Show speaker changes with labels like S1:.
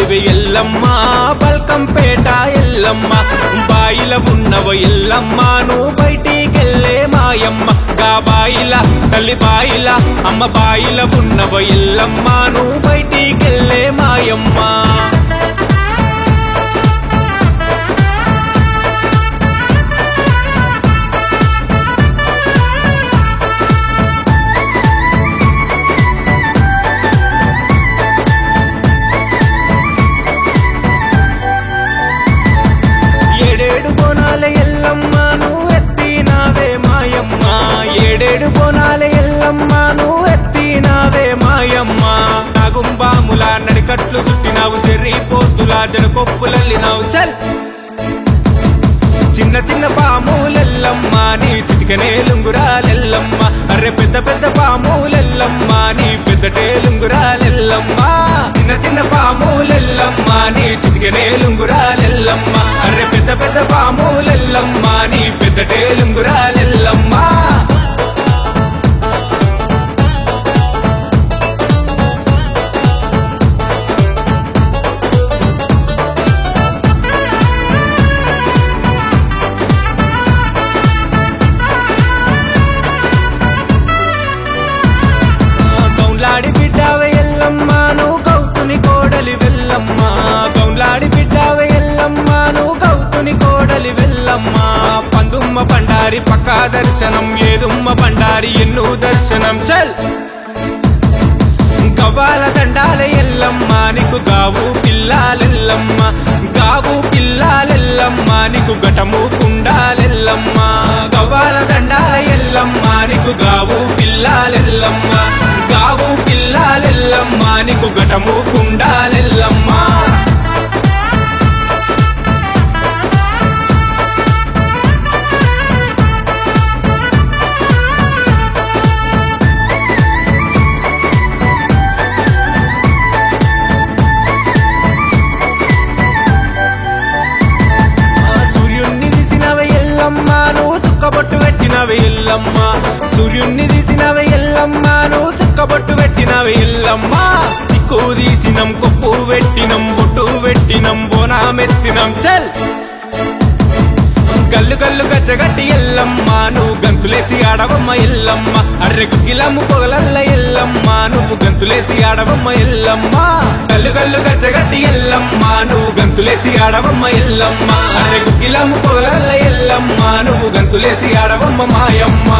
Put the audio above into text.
S1: కోడలివి ఎల్లమ్మ బల్కంపేట ఎల్లమ్మ బాయిల ఉన్నవ ఎల్లమ్మ నువ్వు బయటికెళ్ళే మాయమ్మ గా బాయిల తల్లి బాయిల అమ్మ బాయిల ఉన్నవ ఎల్లమ్మ నువ్వు బయటికెళ్ళే మాయమ్మ ఏడేడు బోనాల ఎల్లమ్మ నువ్వు ఎత్తినావే మాయమ్మ ఏడేడు బోనాల ఎల్లమ్మ నువ్వు ఎత్తినావే మాయమ్మ నాగుంబాముల నడికట్లు చుట్టినావు చెర్రి పోతులా జనకొప్పులల్లినావు చల్ చిన్న చిన్న పాములెల్లమ్మ నీ చిటికనే లుంగురాలెల్లమ్మ అర్రె పెద్ద పెద్ద పాములెల్లమ్మ నీ పెద్దటే లుంగురాలెల్లమ్మ చిన్న చిన్న పాములెల్లమ్మ నీ చిటికనే లుంగురాలెల్లమ్మ అర్రె పెద్ద పెద్ద పాములెల్లమ్మ నీ పెద్దటే లుంగురాలెల్లమ్మ గౌన్లాడి బిడ్డావే ఎల్లమ్మ నువ్వు గౌతుని కోడలి వెల్లమ్మ గౌన్లాడి బిడ్డావే ఎల్లమ్మ నువ్వు గౌతుని కోడలి వెల్లమ్మ పందుమ్మ బండారి పక్కా దర్శనం ఏదుమ్మ బండారి ఎన్నో దర్శనం చల్ గవ్వాల దండాల ఎల్లమ్మ నీకు గావు పిల్లాలెల్లమ్మ గావు పిల్లాలెల్లమ్మ నీకు ఘటము కుండాలెల్లమ్మ గవ్వాల దండాల ఎల్లమ్మ నీకు గావు పిల్లాలెల్లమ్మ గావు పిల్లాలెల్లమ్మ నీకు ఘటము కుండాలెల్లమ్మ చుక్కబొట్టు పెట్టినవి ఎల్లమ్మ సూర్యుణ్ణి తీసినవి ఎల్లమ్మ నువ్వు చుక్కబొట్టు పెట్టినవి ఎల్లమ్మ చిక్కు తీసినం కొప్పు పెట్టినం బొట్టు పెట్టినం బోనామెత్తినం చల్ గల్లు గల్లు గచ్చగట్టి ఎల్లమ్మ నువ్వు గంతులేసి ఆడవమ్మ ఎల్లమ్మ అర్రె గుగ్గిలమ్ము పొగలల్ల ఎల్లమ్మ నువ్వు గంతులేసి ఆడవమ్మ ఎల్లమ్మ గల్లు గల్లు గచ్చగట్టి ఎల్లమ్మ నువ్వు గంతులేసి ఆడవమ్మ ఎల్లమ్మ అర్రె గుగ్గిలమ్ము పొగలల్ల ఎల్లమ్మ నువ్వు గంతులేసి ఆడవమ్మ మాయమ్మ